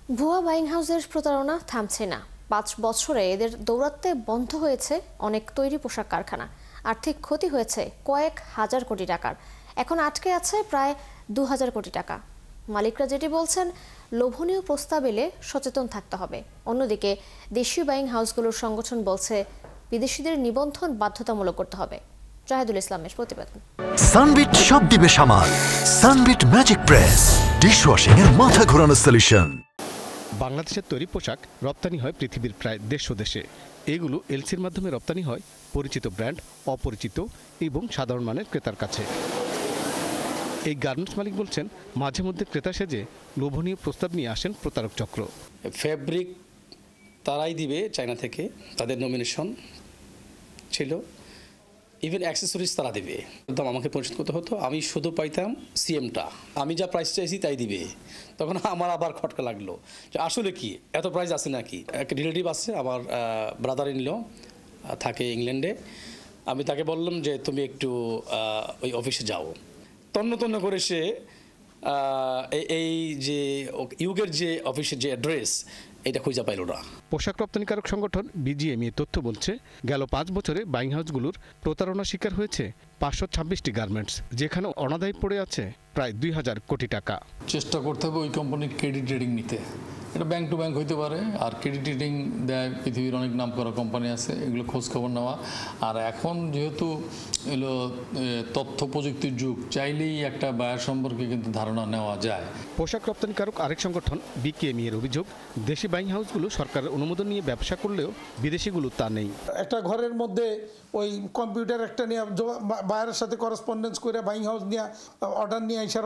ভুয়া বাইং হাউসের প্রতারণা থামছে না। ৫ বছরে এদের দৌরাত্ম্যে বন্ধ হয়েছে অনেক তৈরি পোশাক কারখানা। আর্থিক ক্ষতি হয়েছে কয়েক হাজার কোটি টাকার। এখন আটকে আছে প্রায় ২,০০০ কোটি টাকা। মালিকরা যেটি বলছেন, লোভনীয় প্রস্তাব এলে সচেতন থাকতে হবে। অন্যদিকে দেশীয় বাইং হাউসগুলোর সংগঠন বলছে, বিদেশিদের নিবন্ধন বাধ্যতামূলক করতে হবে। জাহিদুল ইসলামের প্রতিবেদন। সানবিট সব দিবে সামাল। সানবিট ম্যাজিক প্রেস ডিশওয়াশিং এর মাথা ঘোরানো সলিউশন। বাংলাদেশের তৈরি পোশাক রপ্তানি হয় পৃথিবীর প্রায় ১৫০ দেশে। এগুলো এলসির মাধ্যমে রপ্তানি হয় পরিচিত ব্র্যান্ড, অপরিচিত এবং সাধারণ মানের ক্রেতার কাছে। এই গার্মেন্টস মালিক বলছেন, মাঝে মধ্যে ক্রেতা সেজে লোভনীয় প্রস্তাব নিয়ে আসেন প্রতারক চক্র। ফেব্রিক তারাই দিবে চায়না থেকে, তাদের নমিনেশন ছিল। ইভেন অ্যাক্সেসরিজ তারা দেবে, একদম আমাকে পরিশোধ করতে হতো। আমি শুধু পাইতাম সিএমটা, আমি যা প্রাইস চাইছি তাই দিবে। তখন আমার আবার খটকা লাগলো যে আসলে কি এত প্রাইস আছে নাকি। একটা রিলেটিভ আছে আমার, ব্রাদার ইন ল, থাকে ইংল্যান্ডে। আমি তাকে বললাম যে তুমি একটু ওই অফিসে যাও। তন্ন তন্ন করে সে এই যে ইউকের যে অফিসের যে অ্যাড্রেস, এটা খুঁজে পাইল না। পোশাক রপ্তানিকারক সংগঠন বিজিএমইএ তথ্য বলছে, গেল ৫ বছরে বাইং হাউসগুলোর প্রতারণা শিকার হয়েছে ৫২৬টি গার্মেন্টস, যেখানে অনাদায়ী পড়ে আছে প্রায় ২,০০০ কোটি টাকা। চেষ্টা করতে হবে ওই কোম্পানির ক্রেডিট রেটিং নিতে। এটা ব্যাংক টু ব্যাংক হইতে পারে, আর ক্রেডিট রেটিং দেয় পৃথিবীর অনেক নাম করা কোম্পানি আছে, এগুলো খোঁজ খবর নেওয়া। আর এখন যেহেতু এলো তথ্য প্রযুক্তির যুগ, চাইলেই একটা বায়ার সম্পর্কে কিন্তু ধারণা নেওয়া যায়। পোশাক রপ্তানিকারক আরেক সংগঠন বিকেএমই এর অভিযোগ, দেশি বাইং হাউসগুলো সরকারের অনুমোদন নিয়ে ব্যবসা করলেও বিদেশিগুলো তা নেই। একটা ঘরের মধ্যে ওই কম্পিউটার একটা নিয়ে বায়ারের সাথে করেসপন্ডেন্স করে বাইং হাউস নিয়ে অর্ডার নিয়ে এসে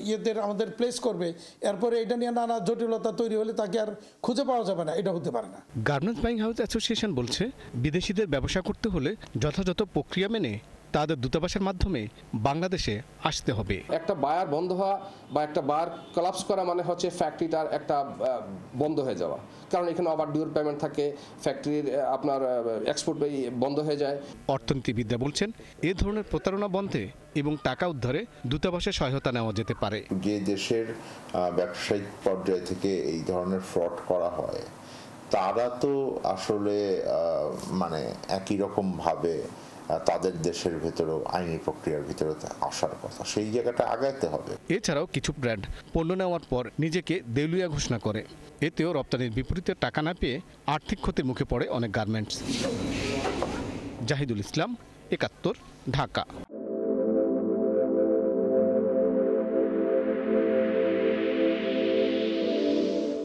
ইয়েদের আমাদের প্লেস করবে, এরপরে এটা নিয়ে নানা জটিলতা তৈরি হলে তাকে আর খুঁজে পাওয়া যাবে না, এটা হতে পারে না। গার্মেন্টস বাইং হাউস অ্যাসোসিয়েশন বলছে, বিদেশিদের ব্যবসা করতে হলে যথাযথ প্রক্রিয়া মেনে তাদের দূতাবাসের মাধ্যমে বাংলাদেশে আসতে হবে। একটা বায়ার বন্ধ হওয়া বা একটা বায়ার কলাপস করা মানে হচ্ছে ফ্যাক্টরিটার একটা বন্ধ হয়ে যাওয়া, কারণ এখানে আবার ডিউর পেমেন্ট থাকে, ফ্যাক্টরির আপনার এক্সপোর্ট বন্ধ হয়ে যায়। অর্থনীতিবিদরা বলছেন, এ ধরনের প্রতারণা বন্ধে এবং টাকা উদ্ধারে দূতাবাসের সহায়তা নেওয়া যেতে পারে। যে দেশের ব্যবসায়িক পর্যায় থেকে এই ধরনের ফ্রড করা হয়, তারা তো আসলে মানে একই রকম ভাবে তাদের দেশের ভেতরেও আইনি প্রক্রিয়ার ভিতরে আসার কথা, সেই জায়গাটা আগাইতে হবে। এছাড়াও কিছু ব্র্যান্ড পণ্য নেওয়ার পর নিজেকে দেউলিয়া ঘোষণা করে, এতেও রপ্তানির বিপরীতে টাকা না পেয়ে আর্থিক ক্ষতির মুখে পড়ে অনেক গার্মেন্টস। জাহিদুল ইসলাম, ৭১, ঢাকা।